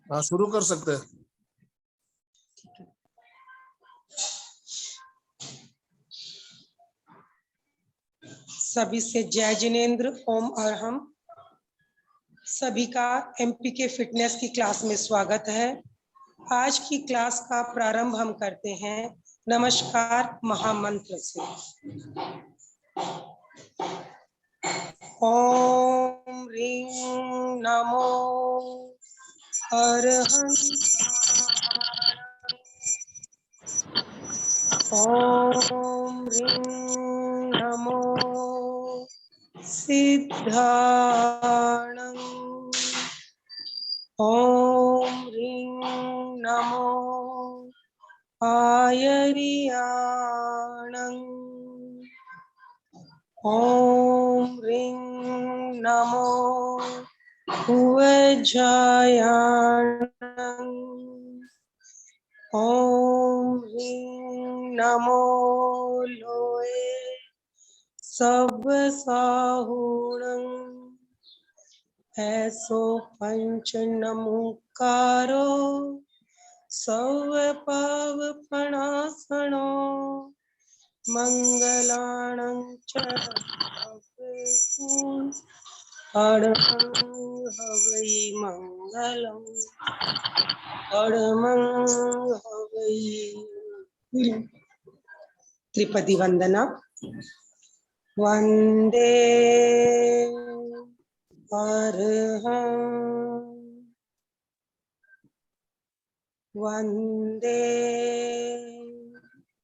हाँ, शुरू कर सकते हैं। सभी से जय जिनेंद्र, ओम अरहम। सभी का एमपीके फिटनेस की क्लास में स्वागत है। आज की क्लास का प्रारंभ हम करते हैं नमस्कार महामंत्र से। ओम ह्रीं नमो अरहं। ओम ह्रीं नमो सिद्धाणं। ओम ह्रीं नमो आयर्याणं। ओम ह्रीं नमो उवज्जायाणं। ओम ह्रीं नमो लोए सब साहुणं। ऐसो पंच नमुकारो सव पाव फणासनो। मंगलाणं च अड़हं हवै मंगलम्। अड़मं हवै। त्रिपदी वंदना। वंदे अरहं। वंदे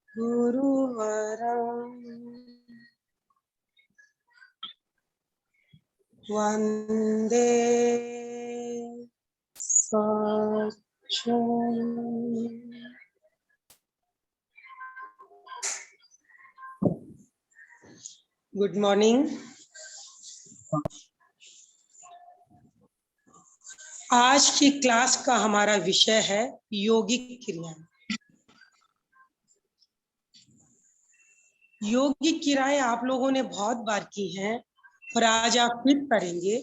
गुरुवरं। वंदे सच्चिदानंद। Good morning. आज की क्लास का हमारा विषय है योगिक क्रियाएं। योगिक क्रियाएं आप लोगों ने बहुत बार की हैं और आज आप फिर करेंगे।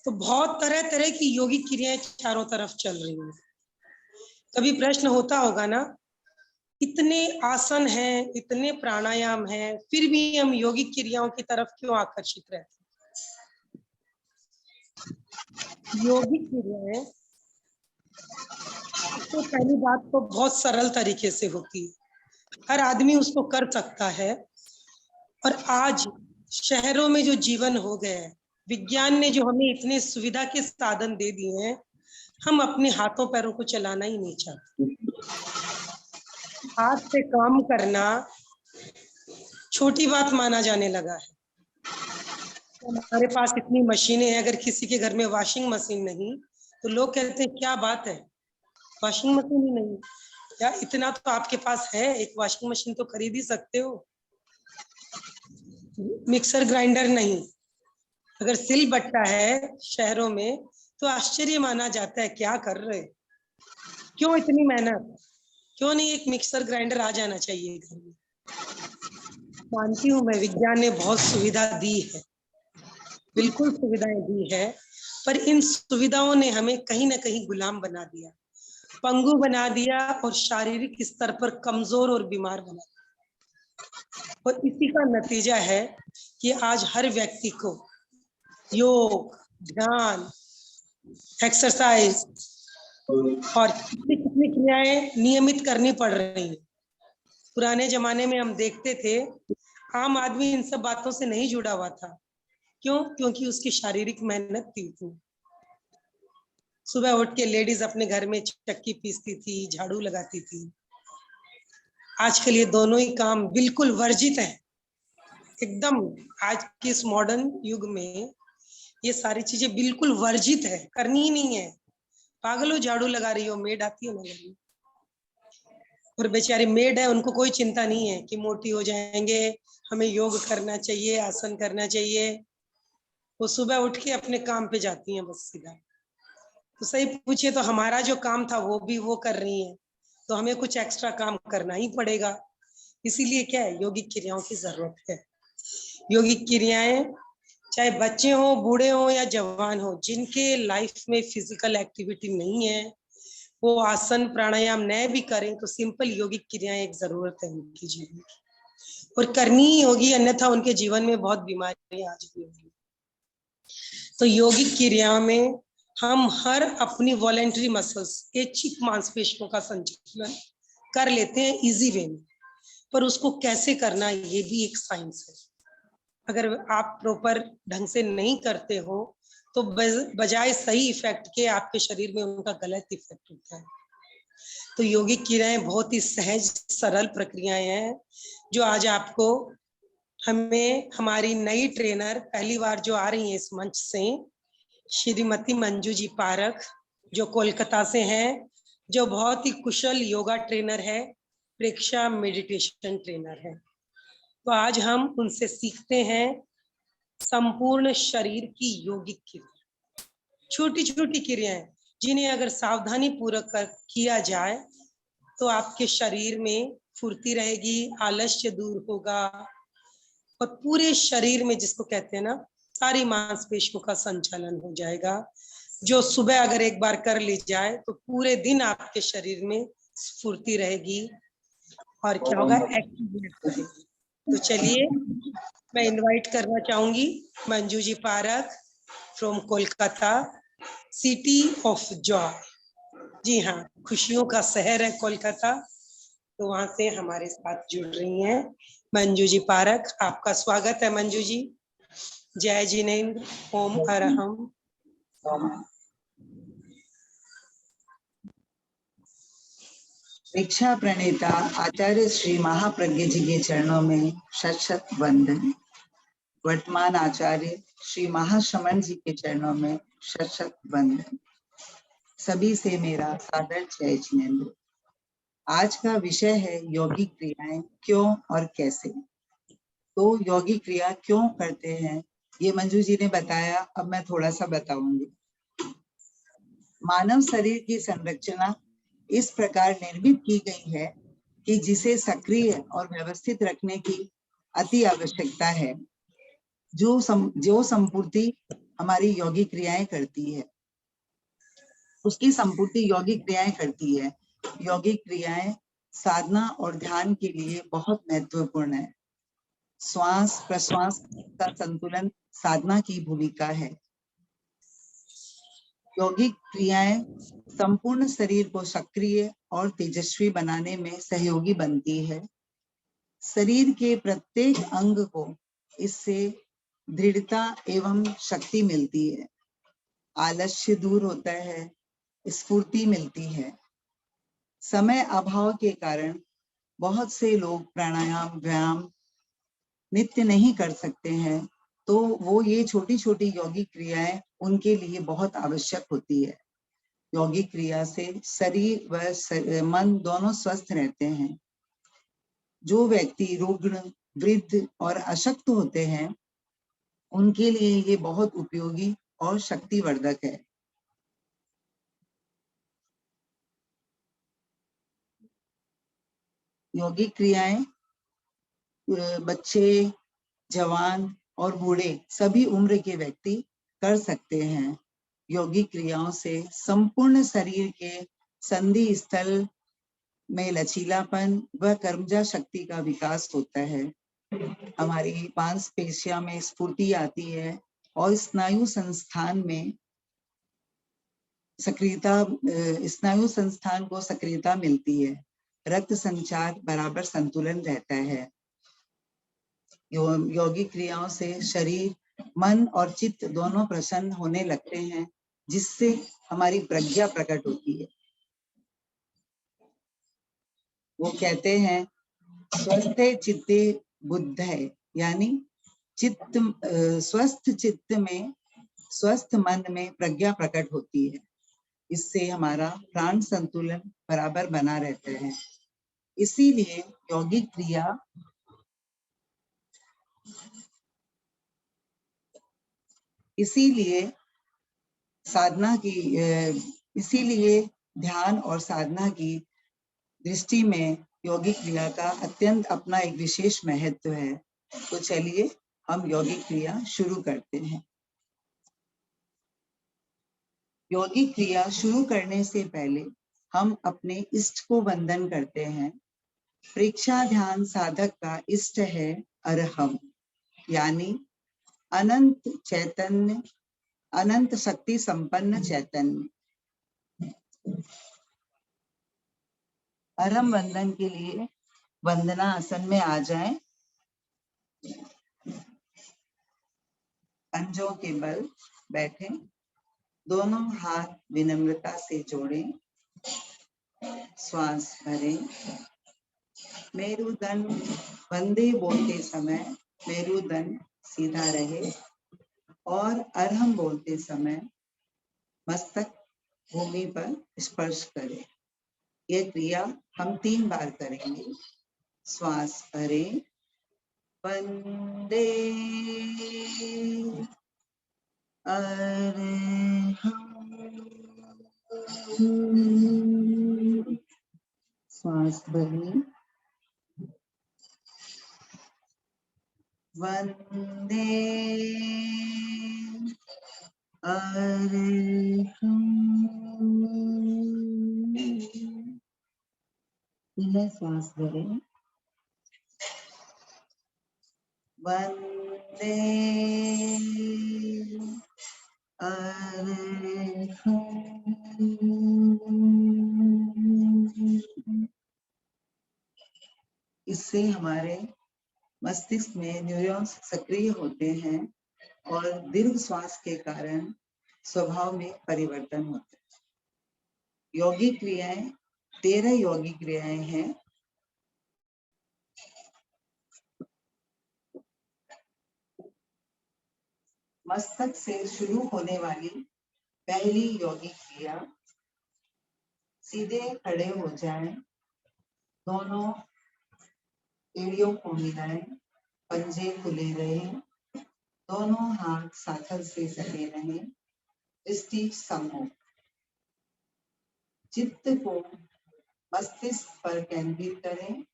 तो बहुत तरह तरह की योगिक क्रियाएं चारों तरफ चल रही हैं। कभी प्रश्न होता होगा ना, इतने आसन हैं, इतने प्राणायाम हैं, फिर भी हम योगिक क्रियाओं की तरफ क्यों आकर्षित रहते हैं? योगिक क्रियाएं तो पहली बात तो बहुत सरल तरीके से होती है, हर आदमी उसको कर सकता है। और आज शहरों में जो जीवन हो गया है, विज्ञान ने जो हमें इतने सुविधा के साधन दे दिए हैं, हम अपने हाथों पैरों को चलाना ही नहीं चाहते। हाथ से काम करना छोटी बात माना जाने लगा है। हमारे पास इतनी मशीनें हैं, अगर किसी के घर में वॉशिंग मशीन नहीं तो लोग कहते हैं क्या बात है, वॉशिंग मशीन ही नहीं। या इतना तो आपके पास है, एक वॉशिंग मशीन तो खरीद ही सकते हो। मिक्सर ग्राइंडर नहीं, अगर सिल बट्टा है शहरों में तो आश्चर्य माना जाता है, क्या कर रहे, क्यों इतनी मेहनत, क्यों नहीं एक मिक्सर ग्राइंडर आ जाना चाहिए घर में। मानती हूँ मैं, विज्ञान ने बहुत सुविधा दी है, बिल्कुल सुविधाएं दी है, पर इन सुविधाओं ने हमें कहीं ना कहीं गुलाम बना दिया, पंगु बना दिया और शारीरिक स्तर पर कमजोर और बीमार बना दिया। और इसी का नतीजा है कि आज हर व्यक्ति को योग, ध्यान, एक्सरसाइज और कितनी क्रियाएं नियमित करनी पड़ रही हैं। पुराने जमाने में हम देखते थे आम आदमी इन सब बातों से नहीं जुड़ा हुआ था। क्यों? क्योंकि उसकी शारीरिक मेहनत थी। सुबह उठ के लेडीज अपने घर में चक्की पीसती थी, झाड़ू लगाती थी। आजकल ये दोनों ही काम बिल्कुल वर्जित है, एकदम। आज के इस मॉडर्न युग में ये सारी चीजें बिल्कुल वर्जित है, करनी ही नहीं है। पागल हो, झाड़ू लगा रही हो, मेड आती है ना घर में, और बेचारी मेड है, उनको कोई चिंता नहीं है कि मोटी हो जाएंगे, हमें योग करना चाहिए, आसन करना चाहिए। वो सुबह उठ के अपने काम पे जाती हैं बस सीधा। तो सही पूछिए तो हमारा जो काम था वो भी वो कर रही हैं, तो हमें कुछ एक्स्ट्रा काम करना ही पड़ेगा। इसीलिए क्या है, योगिक क्रियाओं की जरूरत है। योगिक क्रियाएं चाहे बच्चे हो, बूढ़े हो या जवान हो, जिनके लाइफ में फिजिकल एक्टिविटी नहीं है, वो आसन प्राणायाम न भी करें तो सिंपल योगिक क्रियाएं एक जरूरत है उनकी जीवन की, और करनी ही होगी, अन्यथा उनके जीवन में बहुत बीमारियां आ जाएंगी। तो योगिक क्रिया में हम हर अपनी वॉलेंट्री मसल्स, ऐच्छिक मांसपेशियों का संचालन कर लेते हैं इजी वे में, पर उसको कैसे करना ये भी एक साइंस है। अगर आप प्रॉपर ढंग से नहीं करते हो तो बजाय सही इफेक्ट के आपके शरीर में उनका गलत इफेक्ट होता है। तो योगिक क्रियाएं बहुत ही सहज सरल प्रक्रियाएं हैं, जो आज आपको हमें हमारी नई ट्रेनर पहली बार जो आ रही है इस मंच से, श्रीमती मंजू जी पारख, जो कोलकाता से हैं, जो बहुत ही कुशल योगा ट्रेनर है, प्रेक्षा मेडिटेशन ट्रेनर है। तो आज हम उनसे सीखते हैं संपूर्ण शरीर की योगिक क्रिया, छोटी छोटी क्रियाएं जिन्हें अगर सावधानी पूर्वक किया जाए तो आपके शरीर में फुर्ती रहेगी, आलस्य दूर होगा, और पूरे शरीर में, जिसको कहते हैं ना, सारी मांसपेशियों का संचालन हो जाएगा, जो सुबह अगर एक बार कर ली जाए तो पूरे दिन आपके शरीर में स्फूर्ति रहेगी और क्या होगा, एक्टिवनेस रहेगी। तो चलिए मैं इनवाइट करना चाहूंगी Manju ji Parakh from Kolkata, city of joy. जी हाँ, खुशियों का शहर है कोलकाता, तो वहां से हमारे साथ जुड़ रही हैं मंजू जी पारख। आपका स्वागत है मंजू जी। जय जिनेन्द्र, ओम अरहम। दीक्षा प्रणेता आचार्य श्री महाप्रज्ञ जी के चरणों में शत शत वंदन। वर्तमान आचार्य श्री महाश्रमण जी के चरणों में शत शत वंदन। सभी से मेरा सादर जय जिनेन्द्र। आज का विषय है योगिक क्रियाएं क्यों और कैसे। तो योगिक क्रिया क्यों करते हैं ये मंजू जी ने बताया, अब मैं थोड़ा सा बताऊंगी। मानव शरीर की संरचना इस प्रकार निर्मित की गई है कि जिसे सक्रिय और व्यवस्थित रखने की अति आवश्यकता है, जो संपूर्ति हमारी योगिक क्रियाएं करती है, उसकी संपूर्ति योगिक क्रियाएं करती है। योगिक क्रियाएं साधना और ध्यान के लिए बहुत महत्वपूर्ण है। श्वास प्रश्वास का संतुलन साधना की भूमिका है। योगिक क्रियाएं संपूर्ण शरीर को सक्रिय और तेजस्वी बनाने में सहयोगी बनती है। शरीर के प्रत्येक अंग को इससे दृढ़ता एवं शक्ति मिलती है, आलस्य दूर होता है, स्फूर्ति मिलती है। समय अभाव के कारण बहुत से लोग प्राणायाम व्यायाम नित्य नहीं कर सकते हैं, तो वो ये छोटी छोटी योगिक क्रियाएं उनके लिए बहुत आवश्यक होती है। योगिक क्रिया से शरीर व मन दोनों स्वस्थ रहते हैं। जो व्यक्ति रुग्ण वृद्ध और अशक्त होते हैं, उनके लिए ये बहुत उपयोगी और शक्तिवर्धक है। योगिक क्रियाएं बच्चे, जवान और बूढ़े सभी उम्र के व्यक्ति कर सकते हैं। योगिक क्रियाओं से संपूर्ण शरीर के संधि स्थल में लचीलापन व कर्मजा शक्ति का विकास होता है। हमारी मांसपेशियों में स्फूर्ति आती है और स्नायु संस्थान में सक्रियता, स्नायु संस्थान को सक्रियता मिलती है। रक्त संचार बराबर संतुलन रहता है। योगिक क्रियाओं से शरीर मन और चित्त दोनों प्रसन्न होने लगते हैं, जिससे हमारी प्रज्ञा प्रकट होती है। वो कहते हैं स्वस्थ चित्ते बुद्ध है, यानी चित्त स्वस्थ चित्त में, स्वस्थ मन में प्रज्ञा प्रकट होती है। इससे हमारा प्राण संतुलन बराबर बना रहता है। इसीलिए योगिक क्रिया इसीलिए ध्यान और साधना की दृष्टि में योगिक क्रिया का अत्यंत अपना एक विशेष महत्व है। तो चलिए हम यौगिक क्रिया शुरू करते हैं। यौगिक क्रिया शुरू करने से पहले हम अपने इष्ट को वंदन करते हैं। प्रेक्षा ध्यान साधक का इष्ट है अरहम, यानी अनंत चैतन्य, अनंत शक्ति संपन्न चैतन्य। अरहम वंदन के लिए वंदना आसन में आ जाएं। पंजों के बल बैठें, दोनों हाथ विनम्रता से जोड़ें, श्वास भरें। मेरुदंड वंदे बोलते समय मेरुदंड सीधा रहे और अरहम बोलते समय मस्तक भूमि पर स्पर्श करे। यह क्रिया हम 3 बार करेंगे। श्वास भरें, वंदे अरहम, श्वास भरें, वंदे अरहम। पुनः श्वास भरें, वंदे अरहम। इससे हमारे मस्तिष्क में न्यूरॉन्स सक्रिय होते हैं और दीर्घ श्वास के कारण स्वभाव में परिवर्तन होता है। यौगिक क्रियाएं 13 यौगिक क्रियाएं हैं। मस्तक से शुरू होने वाली पहली यौगिक क्रिया, सीधे खड़े हो जाएं, दोनों एड़ियों को मिलाएं, पंजे खुले रहें, दोनों हाथ साथल से सटे रहें, दृष्टि समूह। चित्त को मस्तिष्क पर केंद्रित करें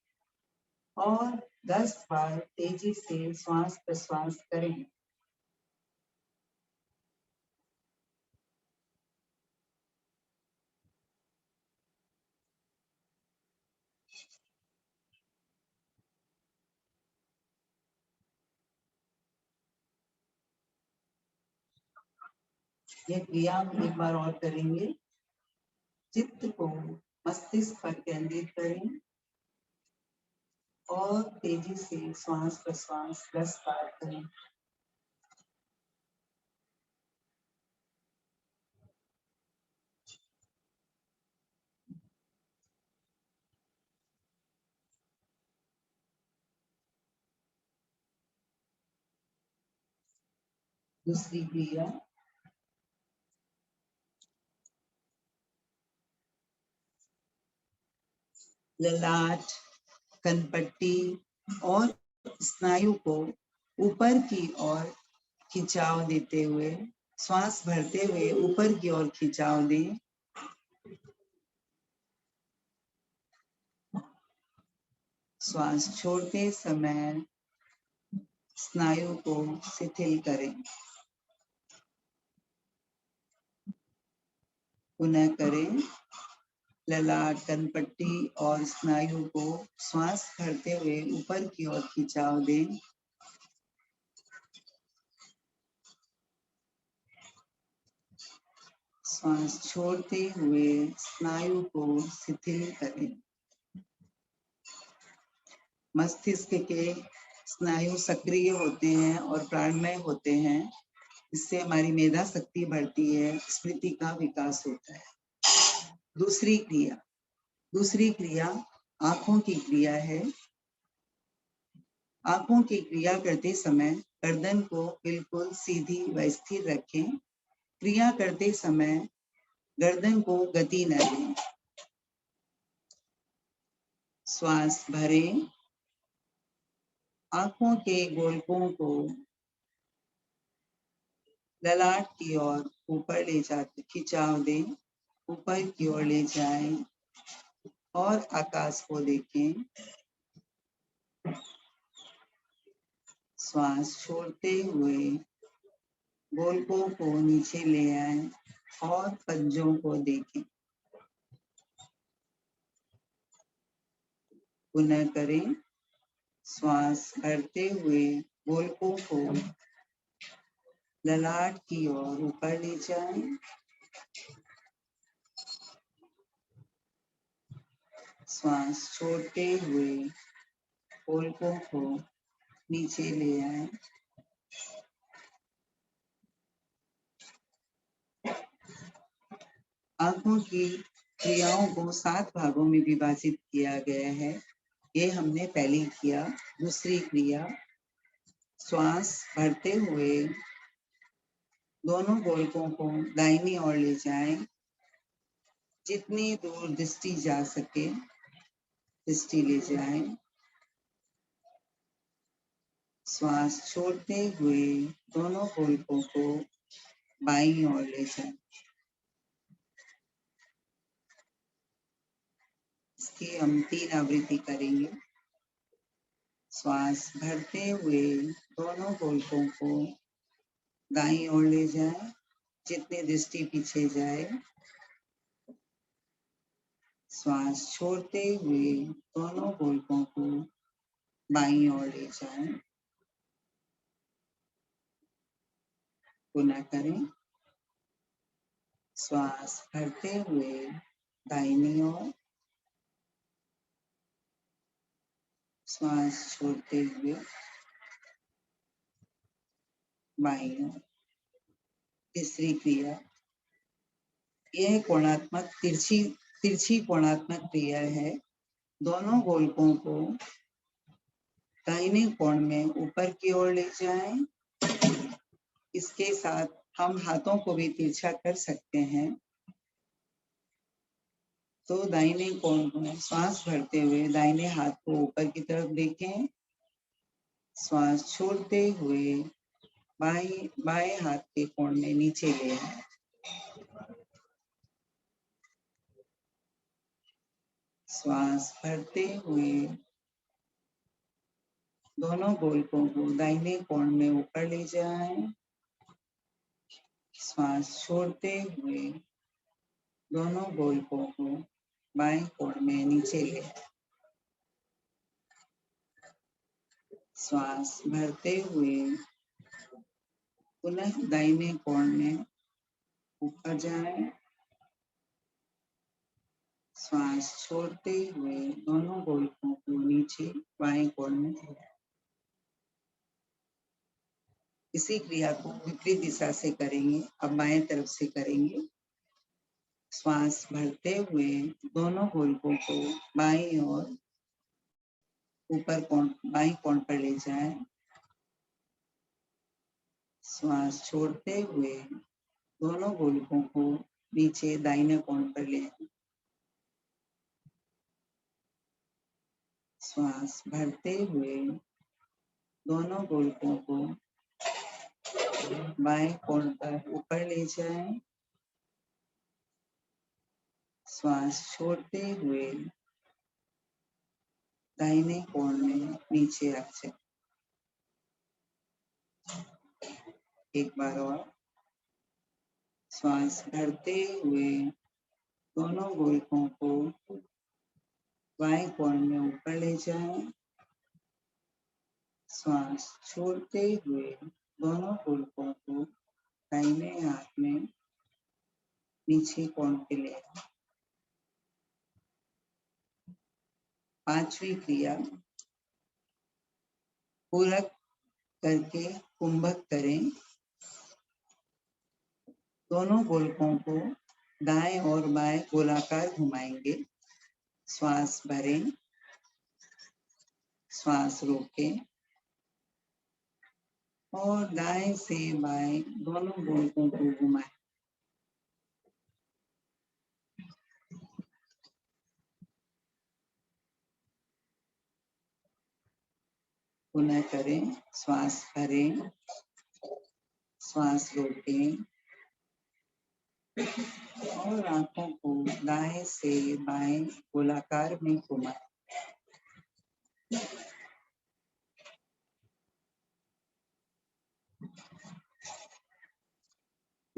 और 10 बार तेजी से श्वास प्रश्वास करें। यह क्रिया हम एक बार और करेंगे। चित्त को मस्तिष्क पर केंद्रित करें और तेजी से श्वास प्रश्वास 10 बार करें। दूसरी क्रिया, ललाट, कनपट्टी और स्नायु को ऊपर की ओर खिंचाव देते हुए, श्वास भरते हुए ऊपर की ओर खिंचाव दें। श्वास छोड़ते समय स्नायु को शिथिल करें। पुनः करें। ललाट, कनपट्टी और स्नायु को श्वास भरते हुए ऊपर की ओर खिंचाव दें। श्वास छोड़ते हुए स्नायु को शिथिल करें। मस्तिष्क के स्नायु सक्रिय होते हैं और प्राणमय होते हैं। इससे हमारी मेधा शक्ति बढ़ती है, स्मृति का विकास होता है। दूसरी क्रिया आंखों की क्रिया है। आंखों की क्रिया करते समय गर्दन को बिल्कुल सीधी व स्थिर रखें। क्रिया करते समय गर्दन को गति न दें। श्वास भरें, आंखों के गोलकों को ललाट की ओर ऊपर ले जाते खिंचाव दें, ऊपर की ओर ले जाएं और आकाश को देखें। श्वास छोड़ते हुए गोलकों को नीचे ले आए और पंजों को देखें। पुनः करें। श्वास भरते हुए गोलकों को ललाट की ओर ऊपर ले जाएं। श्वास छोड़ते हुए गोलकों को नीचे ले आए। आंखों की क्रियाओं को 7 भागों में विभाजित किया गया है। ये हमने पहले किया। दूसरी क्रिया, श्वास भरते हुए दोनों गोलकों को दाहिनी ओर ले जाएं। जितनी दूर दृष्टि जा सके दृष्टि ले जाएं। श्वास छोड़ते हुए दोनों गोलकों को बाईं ओर ले जाएं। इसकी हम 3 आवृत्ति करेंगे। श्वास भरते हुए दोनों गोलकों को दाईं ओर ले जाएं। जितनी दृष्टि पीछे जाए। श्वास छोड़ते हुए दोनों गोलकों को बाईं ओर ले जाएं। पुनः करें। श्वास भरते हुए दाहिनी ओर। श्वास छोड़ते हुए बाईं ओर। तीसरी क्रिया, यह कोणात्मक तिरछी कोणात्मक क्रिया है। दोनों गोलकों को दाहिने कोण में ऊपर की ओर ले जाएं। इसके साथ हम हाथों को भी तिरछा कर सकते हैं। तो दाहिने कोण में श्वास भरते हुए दाहिने हाथ को ऊपर की तरफ देखें। श्वास छोड़ते हुए बाएं हाथ के कोण में नीचे ले आए। श्वास भरते हुए दोनों गोलकों को दाहिने कोण में ऊपर ले जाएं। श्वास छोड़ते हुए दोनों गोलकों को बाएं कोण में नीचे ले आए। श्वास भरते हुए पुनः दाहिने कोण में ऊपर जाएं। श्वास छोड़ते हुए दोनों गोलकों को नीचे बाएं कोण में ले आए। इसी क्रिया को विपरीत दिशा से करेंगे। अब बाएं तरफ से करेंगे। श्वास भरते हुए दोनों गोलकों को बाईं ओर ऊपर बाईं कोण पर ले जाएं। श्वास छोड़ते हुए दोनों गोलकों को नीचे दाहिने कोण पर ले आए। श्वास भरते हुए दोनों गोलकों को बाएं कोण पर ऊपर ले जाएं। श्वास छोड़ते हुए दाहिने कोण में नीचे रख जाए। एक बार और। श्वास भरते हुए दोनों गोलकों को बाएं कोण में ऊपर ले जाएं। श्वास छोड़ते हुए दोनों गोलकों को दाहिने हाथ में नीचे कोण पे ले आए। पांचवी क्रिया, पूरक करके कुंभक करें। दोनों गोलकों को दाएं और बाएं गोलाकार घुमाएंगे। श्वास भरें। श्वास रोकें और दाएं से बाएं दोनों गोलकों को घुमाएं। पुनः करें। श्वास भरें। श्वास रोकें और आंखों को दाएं से बाएं गोलाकार में घुमाएं।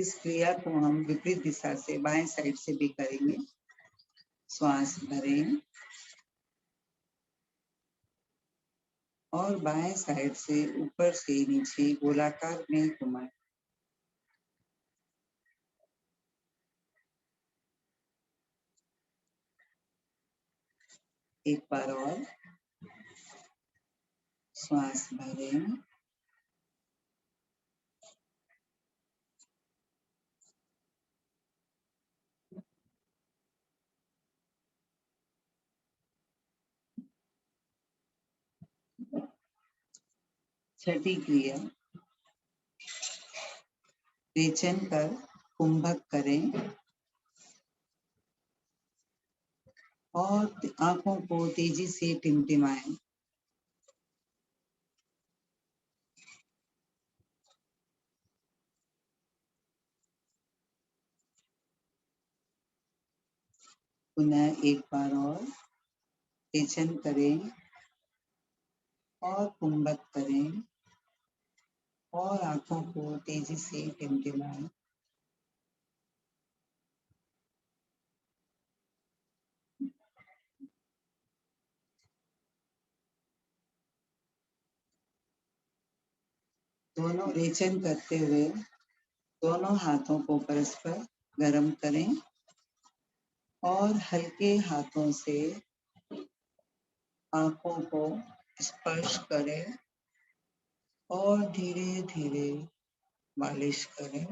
इस क्रिया को हम विपरीत दिशा से बाएं साइड से भी करेंगे। श्वास भरें और बाएं साइड से ऊपर से नीचे गोलाकार में घुमाएं। एक बार और श्वास भरें छठी क्रिया, रेचन कर कुंभक करें और आंखों को तेजी से टिमटिमाएं। पुनः एक बार और रेचन करें और कुंभक करें और आंखों को तेजी से टिमटिमाएं। दोनों रेचन करते हुए दोनों हाथों को परस्पर गर्म करें और हल्के हाथों से आंखों को स्पर्श करें और धीरे धीरे मालिश करें।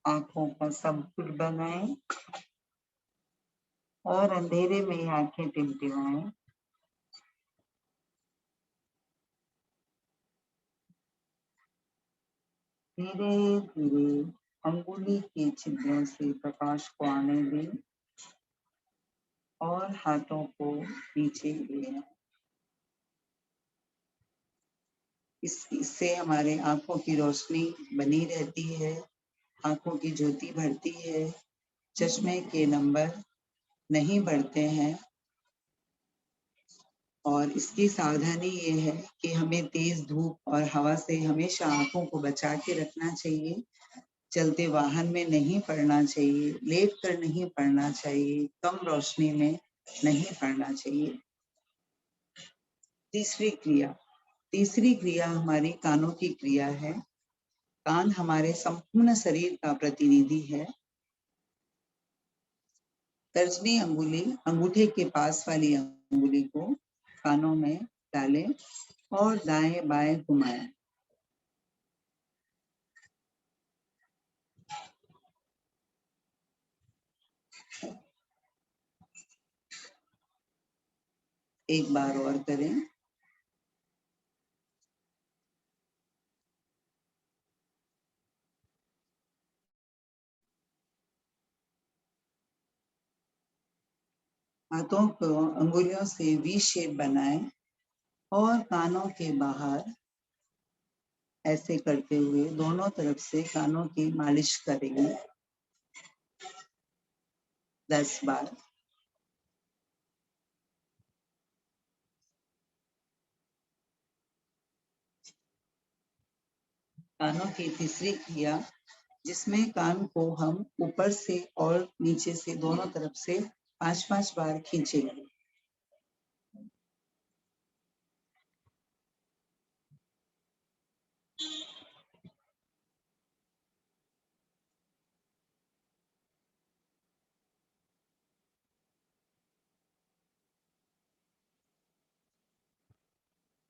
आंखों का संकुल बनाएं और अंधेरे में आंखें टिमटिमाएं। धीरे धीरे अंगुली के छिद्रों से प्रकाश को आने दें और हाथों को नीचे लें। इससे हमारे आंखों की रोशनी बनी रहती है, आंखों की ज्योति बढ़ती है, चश्मे के नंबर नहीं बढ़ते हैं। और इसकी सावधानी ये है कि हमें तेज धूप और हवा से हमेशा आंखों को बचा के रखना चाहिए। चलते वाहन में नहीं पढ़ना चाहिए, लेट कर नहीं पढ़ना चाहिए, कम रोशनी में नहीं पढ़ना चाहिए। तीसरी क्रिया हमारी कानों की क्रिया है। कान हमारे संपूर्ण शरीर का प्रतिनिधि है। तर्जनी अंगुली अंगूठे के पास वाली अंगुली को कानों में डालें और दाएं बाएं घुमाएं। एक बार और करें। हाथों को अंगुलियों से वी शेप बनाएं और कानों के बाहर ऐसे करते हुए दोनों तरफ से कानों की मालिश करेंगे 10 बार। कानों की तीसरी क्रिया, जिसमें कान को हम ऊपर से और नीचे से दोनों तरफ से 5-5 बार खींचेंगे।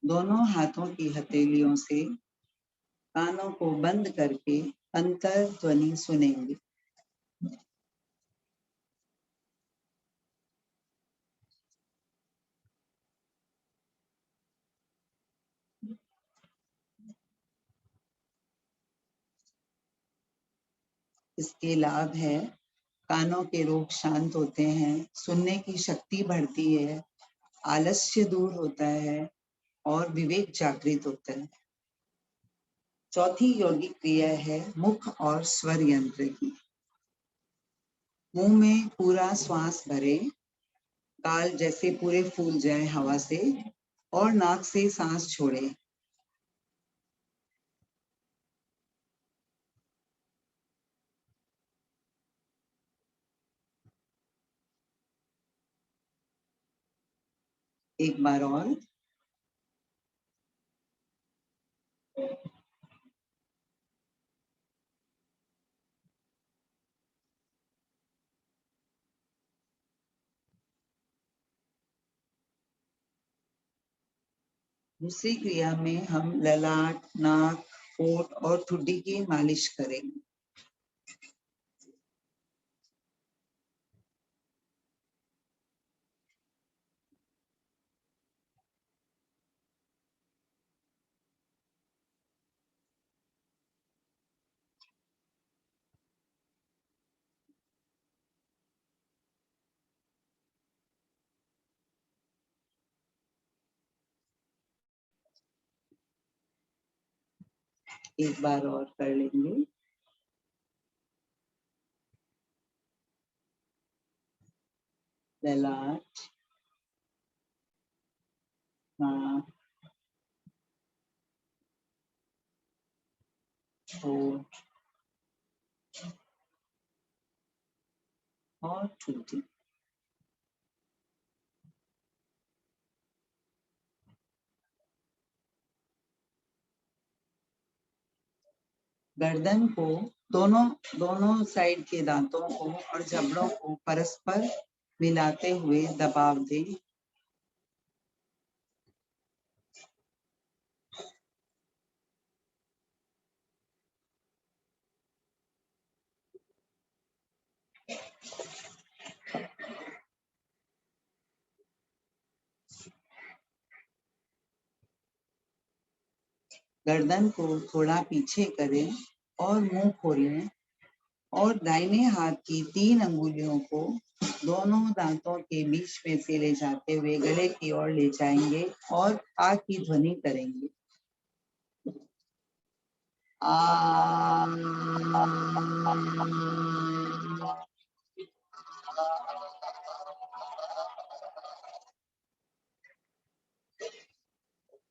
दोनों हाथों की हथेलियों से कानों को बंद करके अंतर ध्वनि सुनेंगे। इसके लाभ है, कानों के रोग शांत होते हैं, सुनने की शक्ति बढ़ती है, आलस्य दूर होता है और विवेक जागृत होता है। चौथी यौगिक क्रिया है मुख और स्वर यंत्र की। मुंह में पूरा श्वास भरें, गाल जैसे पूरे फूल जाए हवा से, और नाक से सांस छोड़ें। एक बार और। दूसरी क्रिया में हम ललाट, नाक, होंठ और ठुड्डी की मालिश करेंगे। एक बार और कर लेंगे। ललाट, नाक, होंठ और ठुड्डी। गर्दन को दोनों साइड के दांतों को और जबड़ों को परस्पर मिलाते हुए दबाव दें। गर्दन को थोड़ा पीछे करें और मुंह खोलें और दाहिने हाथ की 3 अंगुलियों को दोनों दांतों के बीच में से ले जाते हुए गले की ओर ले जाएंगे और आ की ध्वनि करेंगे। आ।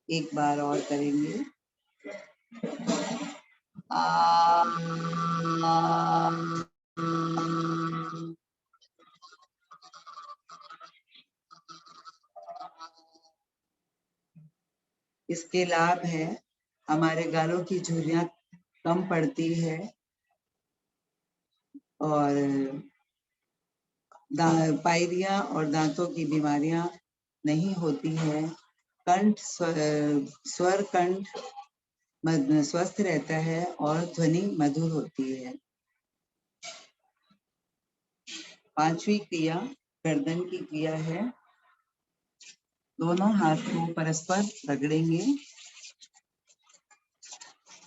एक बार और करेंगे। आ। इसके लाभ है, हमारे गालों की झुर्रियां कम पड़ती है और पायरिया और दांतों की बीमारियां नहीं होती है। कंठ स्वर कंठ स्वस्थ रहता है और ध्वनि मधुर होती है। 5वीं क्रिया गर्दन की क्रिया है। दोनों हाथ को परस्पर रगड़ेंगे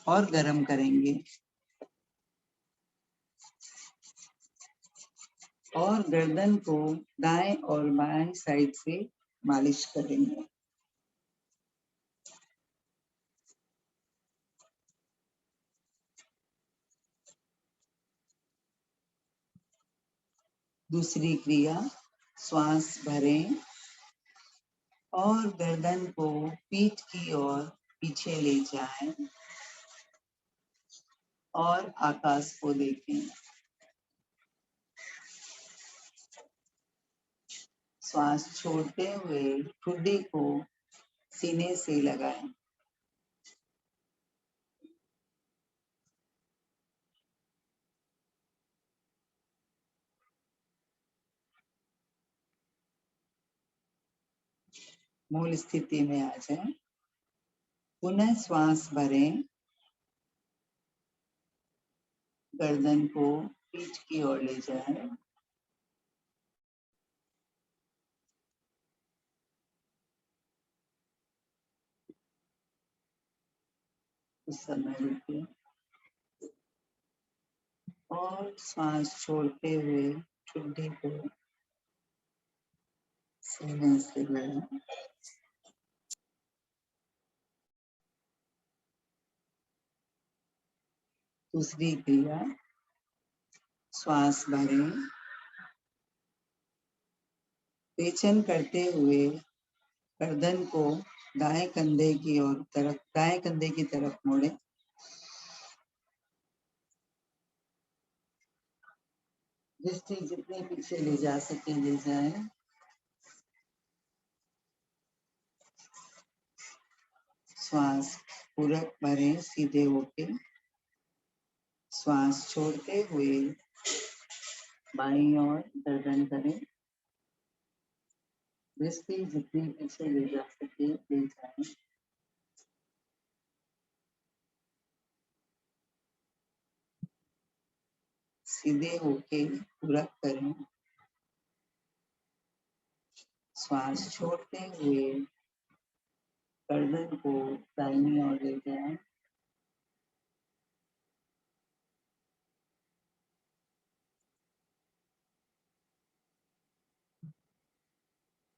और गर्म करेंगे और गर्दन को दाएं और बाएं साइड से मालिश करेंगे। दूसरी क्रिया, श्वास भरें और गर्दन को पीठ की ओर पीछे ले जाएं और आकाश को देखें। श्वास छोड़ते हुए ठुड्डी को सीने से लगाएं। मूल स्थिति में आ जाएं। पुनः श्वास भरें, गर्दन को पीठ की ओर ले जाएं। उस समय रुकिए और श्वास छोड़ते हुए ठुड्डी को सीने से लगाएं। दूसरी क्रिया, श्वास भरें, पेचन करते हुए गर्दन को दाएं कंधे की तरफ मोड़ें। दृष्टि जितने पीछे ले जा सके ले जाएं। श्वास पूरक भरें सीधे होके। श्वास छोड़ते हुए बाईं ओर गर्दन करें। दृष्टि जितनी पीछे ले जा सके ले जाएं। सीधे होके पूरक करें। श्वास छोड़ते हुए गर्दन को दाहिनी ओर ले जाएं।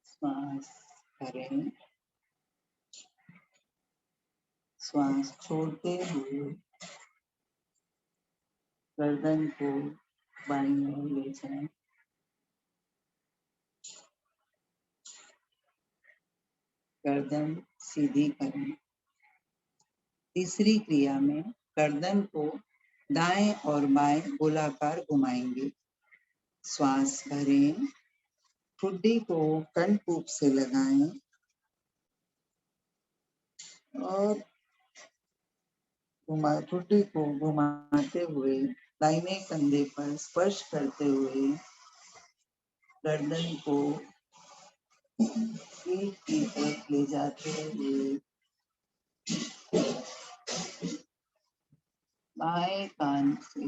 श्वास करें। श्वास छोड़ते हुए गर्दन को बाईं ओर ले जाएं। गर्दन सीधी करें। तीसरी क्रिया में गर्दन को दाएं और बाएं गोलाकार घुमाएंगे। श्वास भरें। ठुड्डी को कंठकूप से लगाएं और ठुड्डी को घुमाते हुए दाहिने कंधे पर स्पर्श करते हुए गर्दन को पीठ की तरफ ले जाते हुए बाएं कान से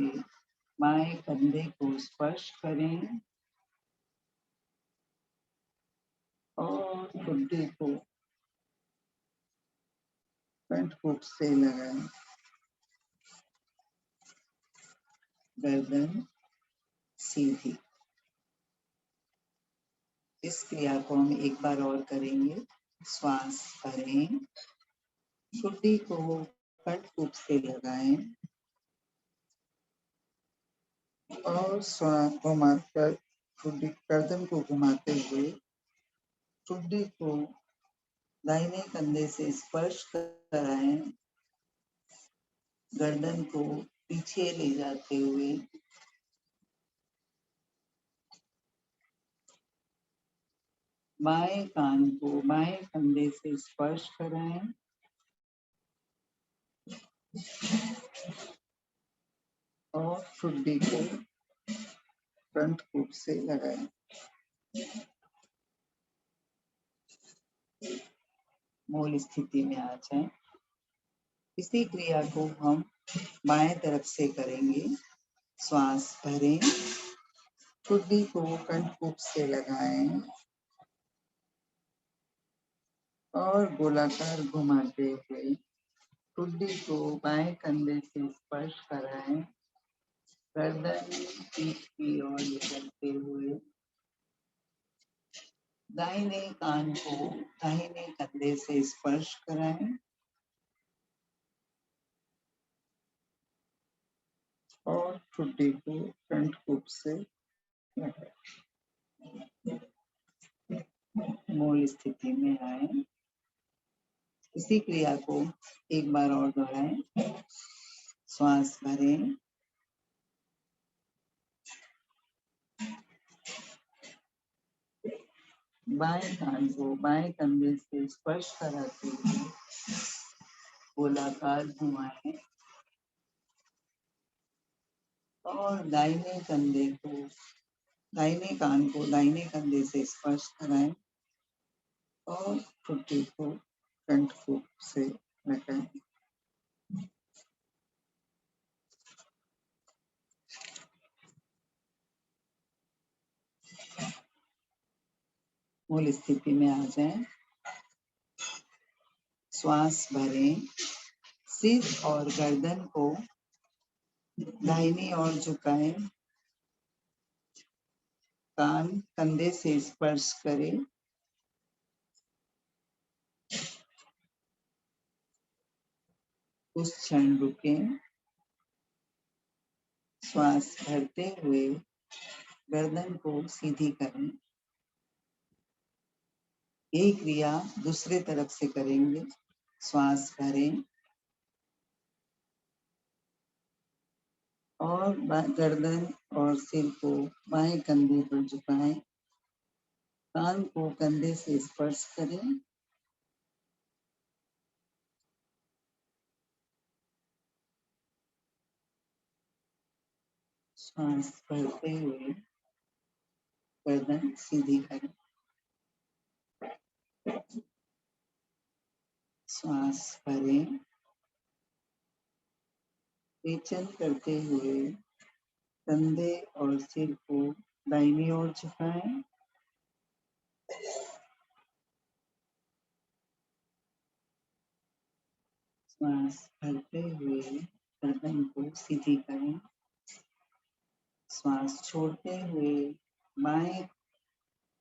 बाएं कंधे को स्पर्श करें और ठुड्डी को कंठकूप से लगाएं। गर्दन सीधी। इस क्रिया को हम एक बार और करेंगे। श्वास भरें। ठुड्डी को कंठकूप से लगाएं और श्वास घुमाकर ठुड्डी गर्दन को घुमाते हुए ठुड्डी को दाहिने कंधे से स्पर्श कराएं। गर्दन को पीछे ले जाते हुए बाएं कान को बाएं कंधे से स्पर्श कराएं और ठुड्डी को कंठकूप से लगाएं। मूल स्थिति में आ जाएं। इसी क्रिया को हम बाएं तरफ से करेंगे। श्वास भरें। ठुड्डी को कंठकूप से लगाएं और गोलाकार घुमाते हुए ठुड्डी को बाएं कंधे से स्पर्श कराएं। गर्दन पीठ की ओर निकलते हुए दाहिने कान को दाहिने कंधे से स्पर्श कराएं और ठुड्डी को कंठकूप से लगाएं। मूल स्थिति में आए। इसी क्रिया को एक बार और दोहराएं। श्वास भरें। बाएं कान को बाएं कंधे से स्पर्श कराते हुए गोलाकार घुमाएं और दाहिने कान को दाहिने कंधे से स्पर्श कराएं और ठुड्डी को कंठकूप से लगाएं। मूल स्थिति में आ जाएं। श्वास भरें। सिर और गर्दन को दाहिनी ओर झुकाएं। कान कंधे से स्पर्श करें। कुछ क्षण रुकें। श्वास भरते हुए गर्दन को सीधी करें। यही क्रिया दूसरे तरफ से करेंगे। श्वास भरें और गर्दन और सिर को बाएं कंधे पर झुकाएं। कान को कंधे से स्पर्श करें। श्वास भरते हुए गर्दन सीधी करें। श्वास भरें। पेचन करते हुए कंधे और सिर को दाहिनी ओर झुकाएं। श्वास भरते हुए गर्दन को सीधी करें। श्वास छोड़ते हुए बाएं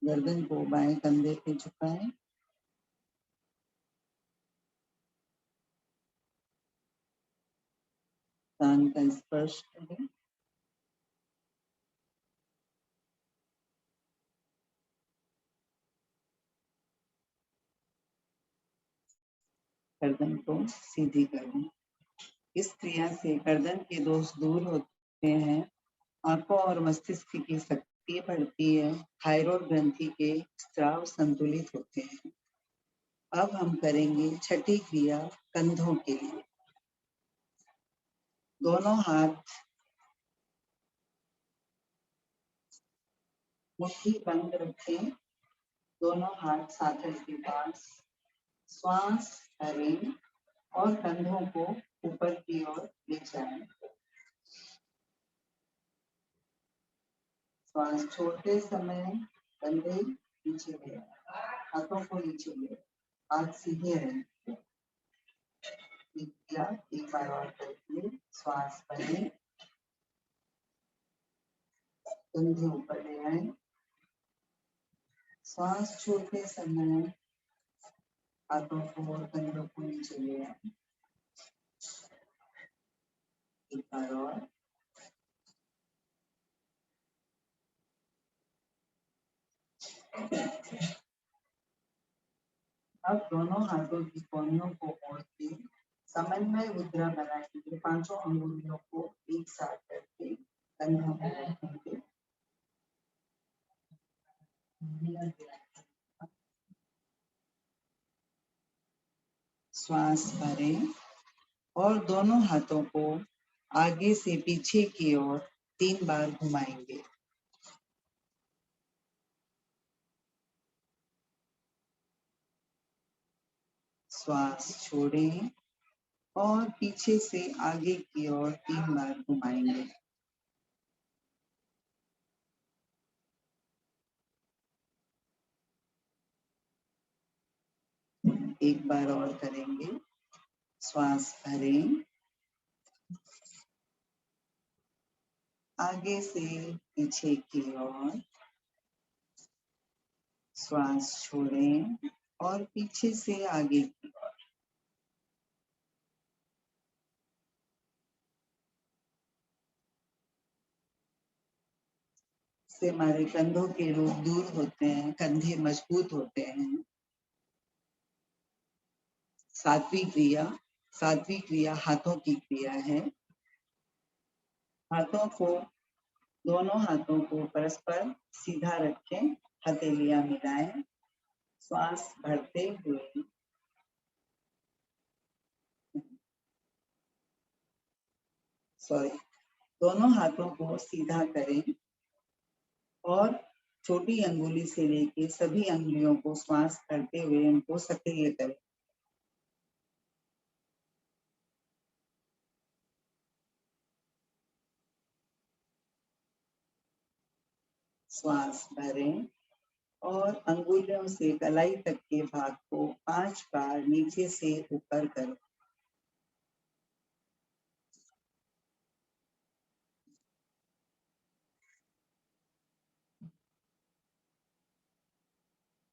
गर्दन को बाएं कंधे पे झुकाएं। कान का स्पर्श करें। गर्दन को सीधी करें। इस क्रिया से गर्दन के दोष दूर होते हैं, आंखों और मस्तिष्क की शक्ति बढ़ती है, थायराइड ग्रंथि के स्राव संतुलित होते हैं। अब हम करेंगे छठी क्रिया कंधों के लिए। दोनों हाथ मुट्ठी बंद रखें। दोनों हाथ साथल के पास। श्वास भरें और कंधों को ऊपर की ओर ले जाएं। श्वास छोड़ते समय कंधे नीचे ले, हाथों को नीचे ले, हाथ सीधे रहें। एक बार और करके श्वास भरें, कंधे ऊपर ले आए। श्वास छोड़ते समय हाथों को और कंधों को नीचे ले आए। एक बार और। अब दोनों हाथों की कोहनियों को मोड़ के समन्वय मुद्रा बनाएंगे। पांचों अंगुलियों को एक साथ करके कंधों पर रखेंगे। श्वास भरें और दोनों हाथों को आगे से पीछे की ओर 3 बार घुमाएंगे। श्वास छोड़ें और पीछे से आगे की ओर 3 बार घुमाएंगे। एक बार और करेंगे। श्वास भरें, आगे से पीछे की ओर। श्वास छोड़ें और पीछे से आगे की ओर। से हमारे कंधों के रोग दूर होते हैं, कंधे मजबूत होते हैं। सातवीं क्रिया हाथों की क्रिया है। दोनों हाथों को परस्पर सीधा रखें, हथेलियां मिलाएं। श्वास भरते हुए दोनों हाथों को सीधा करें और छोटी अंगुली से लेके सभी अंगुलियों को श्वास करते हुए उनको सक्रिय करें। श्वास भरें और अंगुलियों से कलाई तक के भाग को 5 बार नीचे से ऊपर करें।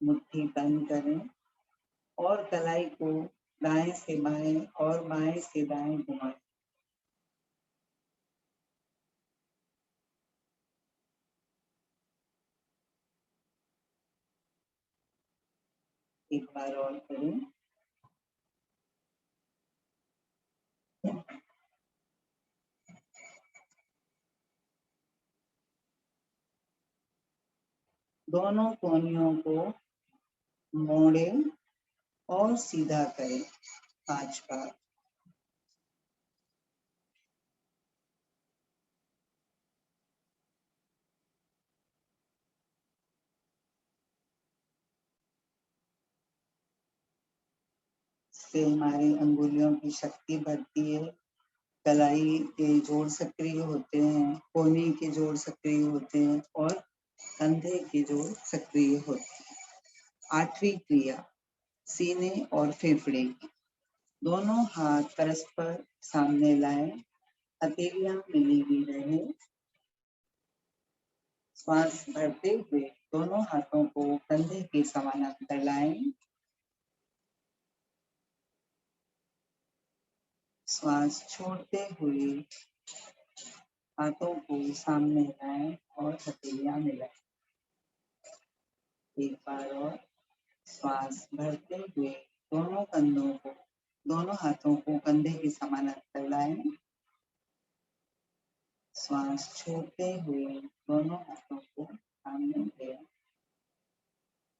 मुट्ठी बंद करें और कलाई को दाएं से बाएं और बाएं से दाएं घुमाएं। एक बार और करें। दोनों कोहनियों को मोड़ें और सीधा करें 5 बार। इससे हमारी अंगुलियों की शक्ति बढ़ती है, कलाई के जोड़ सक्रिय होते हैं, कोहनी के जोड़ सक्रिय होते हैं और कंधे के जोड़ सक्रिय होते हैं। 8वीं क्रिया, सीने और फेफड़े की। दोनों हाथ परस्पर सामने लाएं, हथेलियां मिली हुई रहे। श्वास भरते हुए दोनों हाथों को कंधे के समानांतर लाएं। श्वास छोड़ते हुए हाथों को सामने लाएं और हथेलियां मिलाएं। एक बार और श्वास भरते हुए दोनों हाथों को कंधे के समानांतर लाएं। श्वास छोड़ते हुए दोनों हाथों को सामने ले।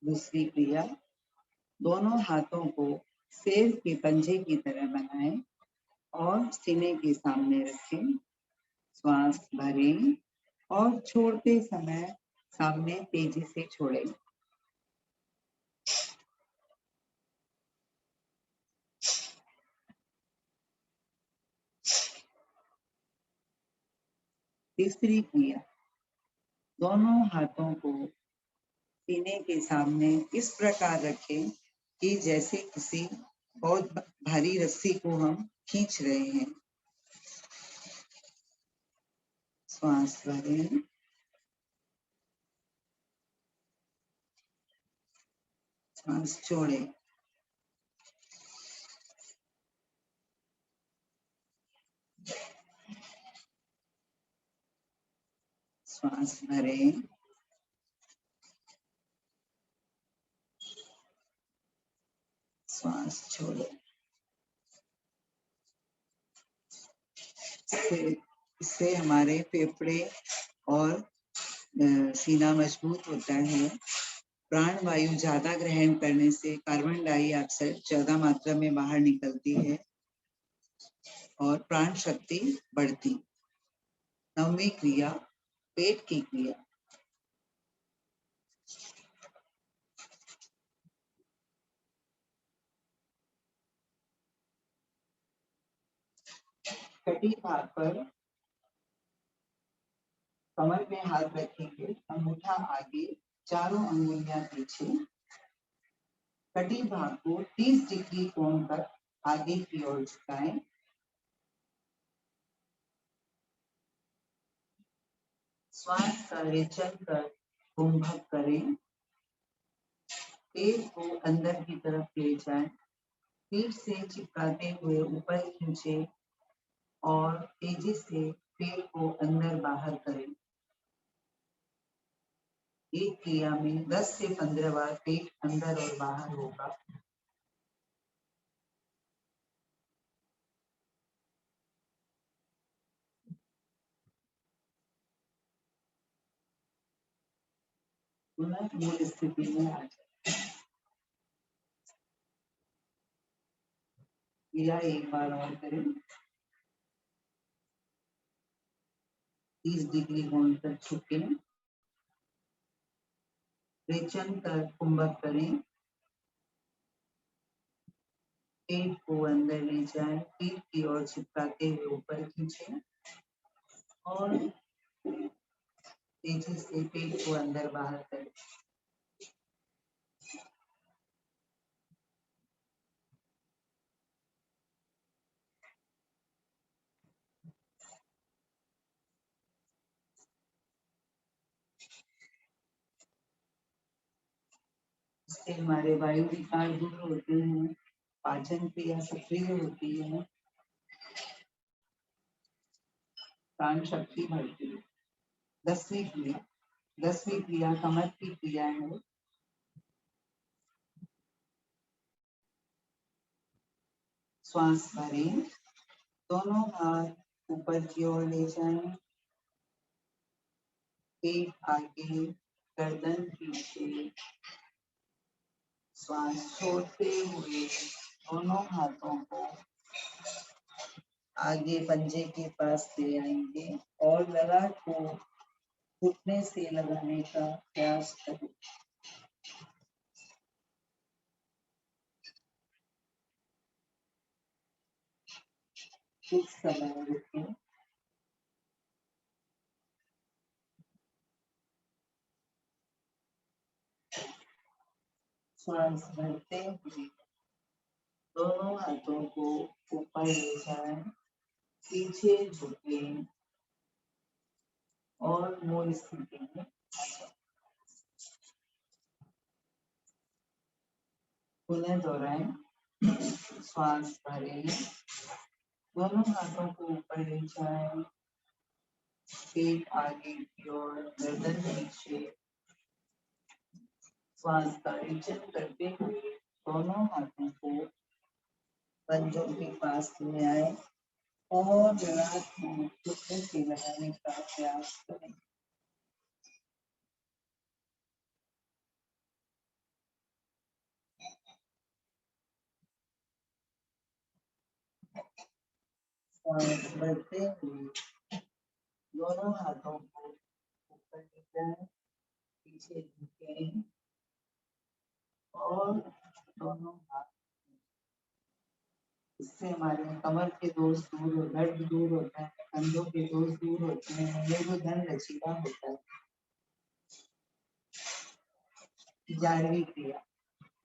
दूसरी क्रिया, दोनों हाथों को शेर के पंजे की तरह बनाएं और सीने के सामने रखें। श्वास भरें और छोड़ते समय सामने तेजी से छोड़ें। तीसरी क्रिया, दोनों हाथों को सीने के सामने इस प्रकार रखें कि जैसे किसी बहुत भारी रस्सी को हम खींच रहे हैं। श्वास भरें, श्वास छोड़ें। श्वास भरें, श्वास छोड़ें। इससे हमारे फेफड़े और सीना मजबूत होता है। प्राण वायु ज्यादा ग्रहण करने से कार्बन डाइऑक्साइड ज्यादा मात्रा में बाहर निकलती है और प्राण शक्ति बढ़ती। 9वीं क्रिया, पेट की क्रिया। कटी भाग पर कमर में हाथ रखेंगे, अंगूठा आगे, चारों अंगुलियां पीछे। कटी भाग को 30 डिग्री कोण पर आगे की ओर झुकाएं। श्वास का रेचन कर कुंभक करें। पेट को अंदर की तरफ ले जाएं, पीठ से चिपकाते हुए ऊपर खींचे और तेजी से पेट को अंदर बाहर करें। एक क्रिया में 10 से 15 बार पेट अंदर और बाहर होगा। पुनः मूल स्थिति में आ जाए। क्रिया एक बार और करें। 30 डिग्री कोण पर झुकें, रेचन कर कुंभक करें, पेट को अंदर ले जाएं, पीठ की ओर चिपकाते हुए ऊपर खींचें और तेजी से पेट को अंदर बाहर करें। इससे हमारे वायु विकार दूर होते हैं, पाचन क्रिया सक्रिय होती है, प्राण शक्ति बढ़ती है। 10वीं क्रिया कमर की क्रिया है। श्वास भरें, दोनों हाथ ऊपर की ओर ले जाएं, पेट आगे, गर्दन पीछे। श्वास छोड़ते हुए दोनों हाथों को आगे पंजे के पास ले आएंगे और ललाट को घुटने से लगाने का प्रयास करें। . कुछ समय रुकें। श्वास भरते हुए दोनों हाथों को ऊपर ले जाएं, पीछे झुकें और मूल स्थिति में आ जाएं। पुनः दोहराएं। श्वास भरें, दोनों हाथों को ऊपर ले जाएं, पेट आगे की ओर, गर्दन नीचे। श्वास का रीचन करते हुए दोनों हाथों को पंजों के पास ले आए और लगातार घुटने से लगाने का प्रयास करें। श्वास भरते हुए दोनों हाथों को ऊपर ले जाएं, पीछे झुकें और दोनों हाथ, इससे हमारे कमर के दोष दूर हो, दर्द दूर होता है, कंधों के दोष दूर होते हैं, मेरुदंड लचीला होता है। 11वीं क्रिया,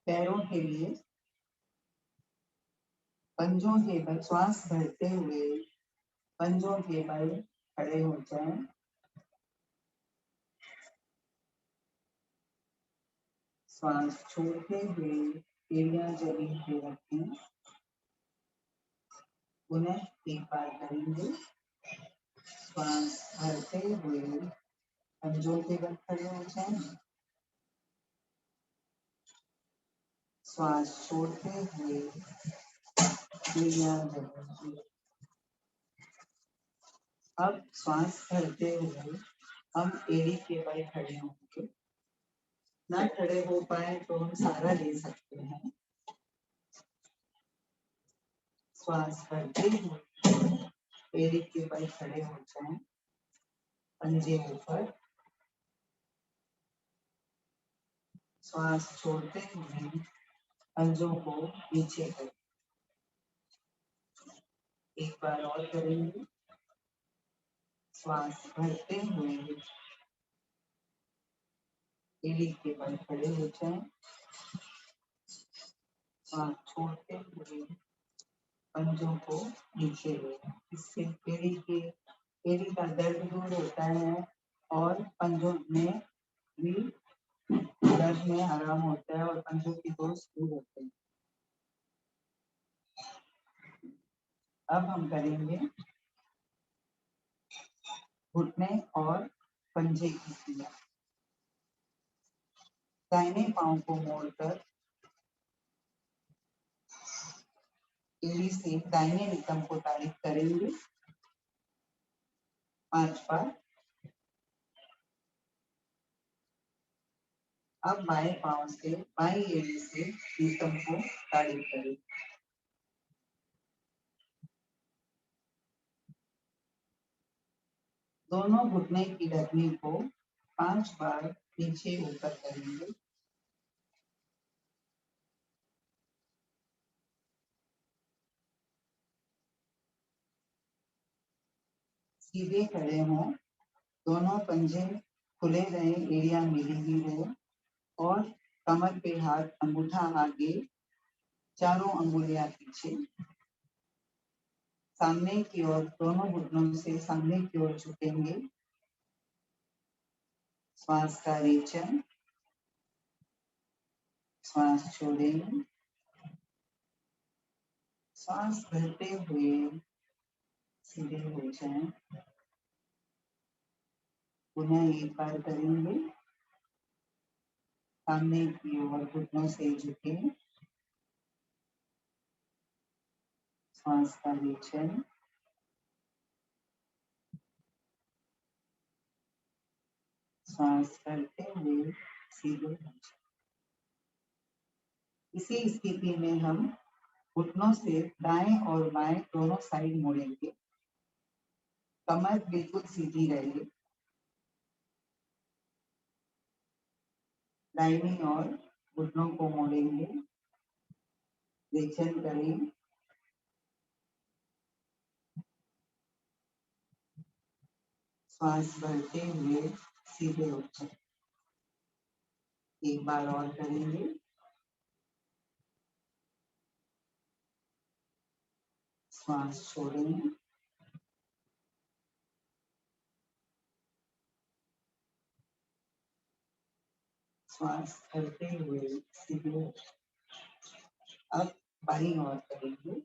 पैरों के लिए पंजों के बल, श्वास भरते हुए पंजों के बल खड़े हो जाएं। श्वास छोड़ते हुए एड़ियां जमीन पे रखें। पुनः एक बार करेंगे। श्वास भरते हुए पंजों के बल खड़े हो जाएं। श्वास छोड़ते हुए एड़ियां जमीन पे। अब श्वास भरते हुए हम एड़ी के बल खड़े होंगे। ना खड़े हो पाए तो हम सहारा ले सकते हैं। श्वास भरते हुए एड़ी के बल खड़े हो जाएं, पंजे ऊपर। श्वास छोड़ते हुए पंजों को नीचे करें। एक बार और करेंगे। श्वास भरते हुए एड़ी के बल खड़े हो जाएं। श्वास छोड़ते हुए पंजों को नीचे लें। इससे एड़ी का दर्द दूर होता है और पंजों में भी दर्द में आराम होता है और पंजों की दोष दूर होते हैं। अब हम करेंगे घुटने और पंजे की क्रिया। दाहिने पांव को मोड़कर एड़ी से दाहिने नितंब को तारित करेंगे 5 बार। अब बाएं पांव से बाईं एड़ी से नितंब को तारित करें। दोनों घुटने की ढकनी को 5 बार नीचे ऊपर करेंगे। सीधे खड़े हों, दोनों पंजे खुले रहे, एड़ियां मिली हुई रहे और कमर पे हाथ, अंगूठा आगे, चारों अंगुलियां पीछे। सामने की ओर दोनों घुटनों से सामने की ओर झुकेंगे। श्वास का रेचन, श्वास छोड़ेंगे। श्वास भरते हुए सीधे हो जाएं। पुनः एक बार करेंगे। सामने की ओर घुटनों से झुके, श्वास का रेचन, श्वास करते हुए सीधे हो जाएं। इसी स्थिति में हम घुटनों से दाएं और बाएं दोनों साइड मोड़ेंगे। कमर बिल्कुल सीधी रहेगी। दाहिनी ओर घुटनों को मोड़ेंगे, रेचन करें, श्वास भरते हुए सीधे उठ जाए। एक बार और करेंगे। श्वास छोड़ेंगे। श्वास करते हुए सीधे। अब बाईं ओर करेंगे।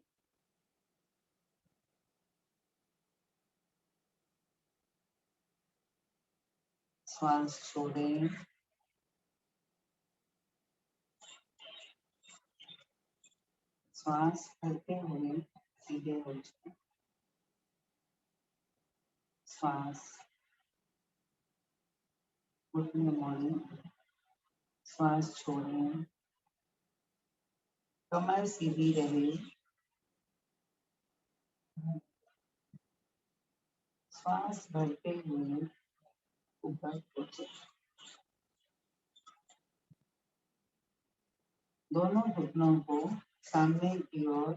श्वास छोड़ें। श्वास करते हुए सीधे हो जाए। श्वास घुटने मोड़ें। श्वास छोड़ें। कमर सीधी रहे। श्वास भरते हुए ऊपर उठे। दोनों घुटनों को सामने की ओर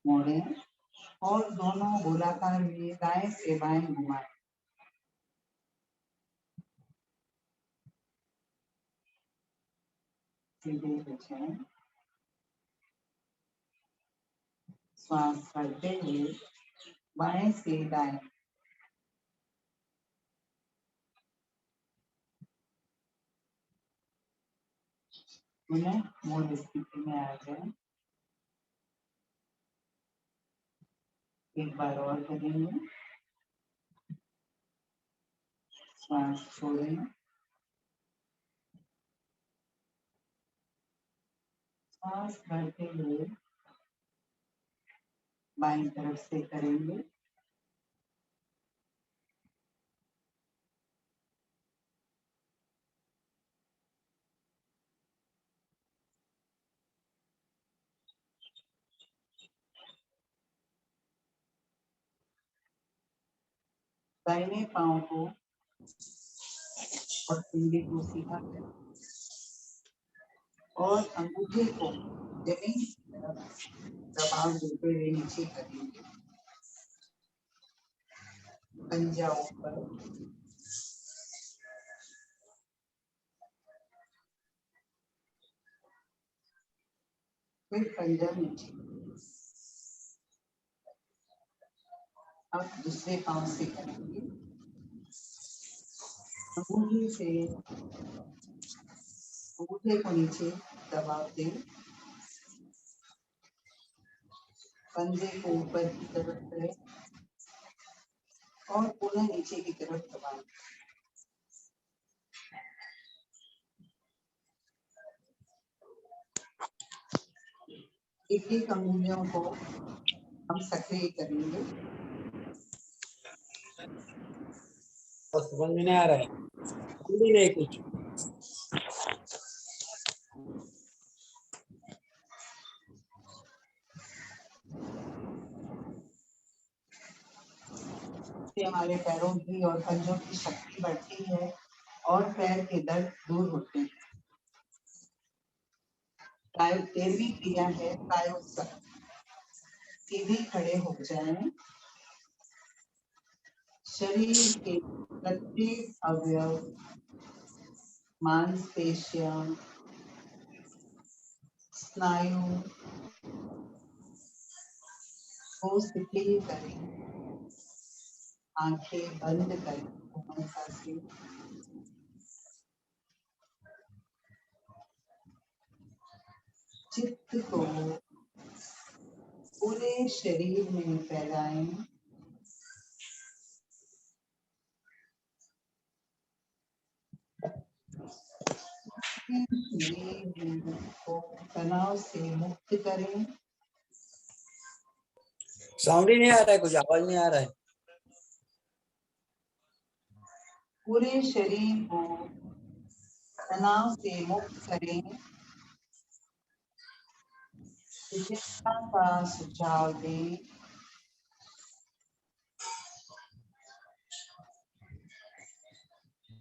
मोड़ें और दोनों गोलाकार में दाएं से बाएं घुमाएं। सीधे बचाएं। श्वास भरते हुए बाएं से दाएं। पुनः मूल स्थिति में आ जाए। एक बार और करेंगे। श्वास छोड़ें। श्वास भरते हुए बाईं तरफ से करेंगे। दाहिने पांव को और पिंडी को सीधा करें और अंगूठे को जमीन की तरफ दबाव देते हुए नीचे करेंगे। पंजा ऊपर। फिर पंजा नीचे। अब दूसरे पांव से करेंगे। अंगूठे को नीचे दबाव दें। पंजे को ऊपर की तरफ करें और पुनः नीचे की तरफ दबाएं। एक एक अंगुलियों को हम सक्रिय करेंगे। समझ में नहीं आ रहा है, नहीं कुछ। हमारे पैरों की और पंजों की शक्ति बढ़ती है और पैर के दर्द दूर होते हैं। 13वीं क्रिया है कायोत्सर्ग। सीधे खड़े हो जाएं। शरीर के प्रत्येक अवयव, मांसपेशियां, स्नायु को शिथिल करें। आंखें बंद करें। चित्त को पूरे शरीर में फैलाएं। को तनाव से मुक्त करें। साउंड ही नहीं आ रहा है, कुछ आवाज नहीं आ रहा है। पूरे शरीर को तनाव से मुक्त करें। चिकित्सा का सुझाव दें।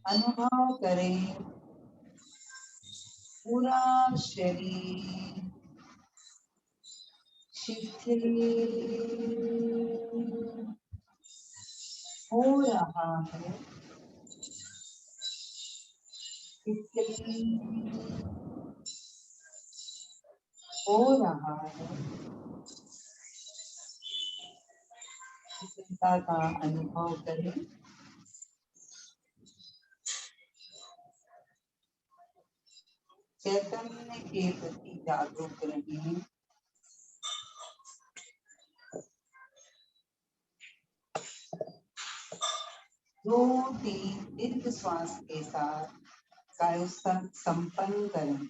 अनुभव करें पूरा शरीर शिथिल हो रहा है, इसके लिए हो रहा है, चिंता का अनुभव करें। चैतन्य के प्रति जागरूक रहें। दो तीन दीर्घ श्वास के साथ कायोत्सर्ग संपन्न करें।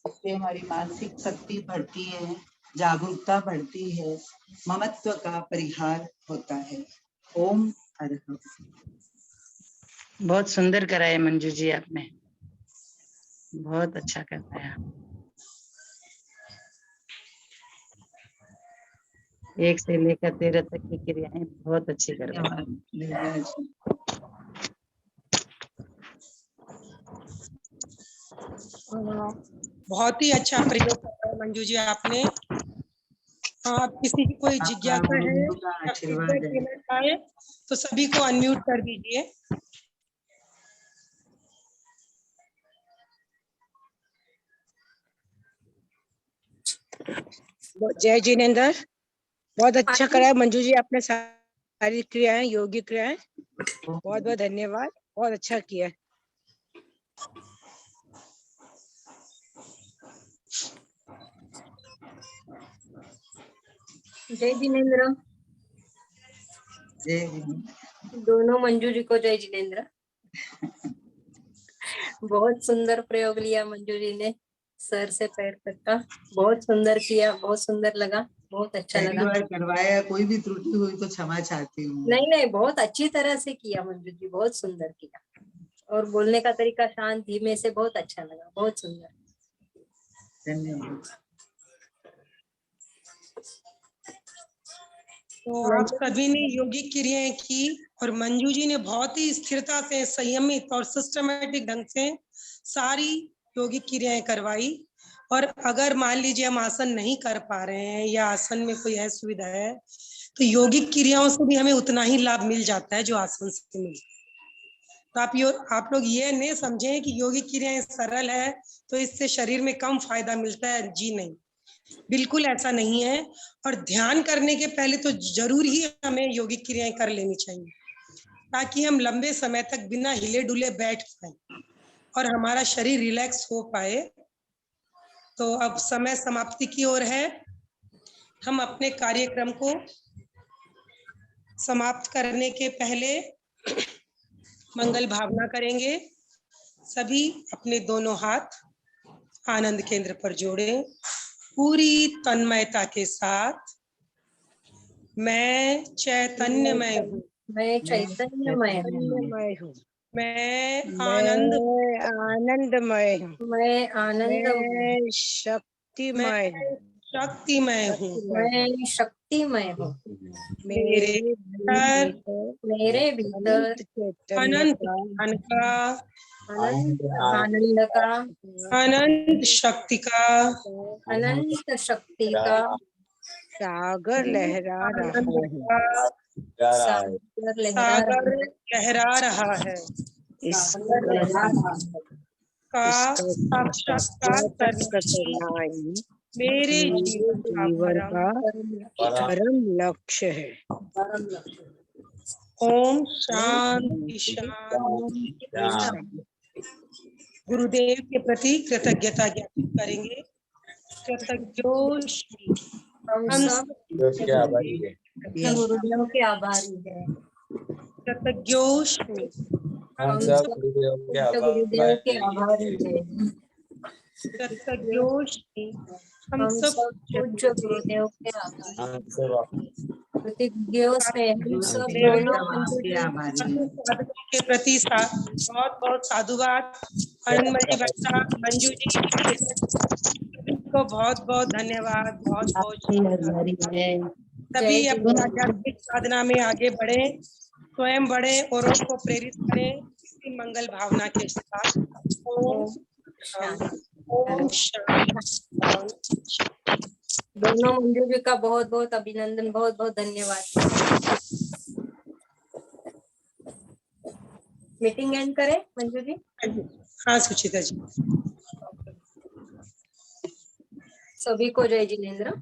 इससे हमारी मानसिक शक्ति बढ़ती है, जागरूकता बढ़ती है, ममत्व का परिहार होता है। ओम अरहम। बहुत सुंदर कराया मंजू जी आपने, बहुत अच्छा कराया। एक से लेकर 13 तक की क्रियाएं बहुत अच्छी करवाई। बहुत ही अच्छा प्रयोग करा है मंजू जी आपने। आप किसी की कोई जिज्ञासा है या फीडबैक देना चाहे तो सभी को अनम्यूट कर दीजिए। जय जिनेंद्र, बहुत अच्छा करा है मंजू जी आपने, सारी क्रियाएं, योगी क्रियाएं। बहुत बहुत धन्यवाद, बहुत अच्छा किया। जय जिनेंद्र। जय दोनों मंजू जी को जय जिनेंद्र। बहुत सुंदर प्रयोग लिया मंजू जी ने, सर से पैर तक का बहुत सुंदर किया, बहुत सुंदर लगा, बहुत अच्छा पहली लगा। बार करवाया, कोई भी त्रुटि हुई तो क्षमा चाहती हूँ। नहीं नहीं, बहुत अच्छी तरह से किया मंजू जी, बहुत सुंदर किया, और बोलने का तरीका शांत धीमे से, बहुत अच्छा लगा, बहुत सुंदर। धन्यवाद। तो आप सभी ने योगिक क्रियाएं की और मंजू जी ने बहुत ही स्थिरता से, संयमित और सिस्टमेटिक ढंग से सारी योगिक क्रियाएं करवाई। और अगर मान लीजिए हम आसन नहीं कर पा रहे हैं या आसन में कोई असुविधा है तो योगिक क्रियाओं से भी हमें उतना ही लाभ मिल जाता है जो आसन से मिलता है। तो आप लोग ये नहीं समझें कि योगिक क्रियाएं सरल है तो इससे शरीर में कम फायदा मिलता है, जी नहीं, बिल्कुल ऐसा नहीं है। और ध्यान करने के पहले तो जरूर ही हमें योगिक क्रियाएं कर लेनी चाहिए ताकि हम लंबे समय तक बिना हिले डुले बैठ पाए और हमारा शरीर रिलैक्स हो पाए। तो अब समय समाप्ति की ओर है, हम अपने कार्यक्रम को समाप्त करने के पहले मंगल भावना करेंगे। सभी अपने दोनों हाथ आनंद केंद्र पर जोड़ें, पूरी तन्मयता के साथ। मैं चैतन्यमय हूँ, मैं चैतन्यमय हूँ, मैं आनंदमय हूँ, मैं आनंदमय, मैं शक्तिमय हूँ, मैं शक्तिमय हूँ। मेरे भीतर अनंत ज्ञान का, अनंत आनंद का, अनंत शक्ति का अनंत शक्ति का सागर लहरा रहा है, सागर लहरा रहा है। का साक्षात्कार करना मेरे जीवन का परम लक्ष्य है। ओम शांति शांति। गुरुदेव के प्रति कृतज्ञता ज्ञापित करेंगे। कृतज्ञोस्मि, हम सब गुरुदेव के आभारी हैं। कृतज्ञोस्मि, हम सब गुरुदेव के आभारी हैं। कृतज्ञोस्मि, हम सब पूज्य गुरुदेव के आभारी। कृतज्ञोस्मि, हम सब साधकों के प्रति बहुत बहुत साधुवाद। आनंदमयी बच्चा, मंजू जी को बहुत बहुत धन्यवाद, बहुत बहुत सभी जय अपनी जिनेंद्र। आध्यात्मिक साधना में आगे बढ़े, स्वयं बढ़े, औरों को प्रेरित करें इसी मंगल भावना के साथ। ओम शांति। ओम शांति। दोनों मंजू जी का बहुत बहुत अभिनंदन, बहुत बहुत धन्यवाद। मीटिंग एंड करें मंजू जी? हाँ सुचिता जी। सभी को जय जिनेंद्र।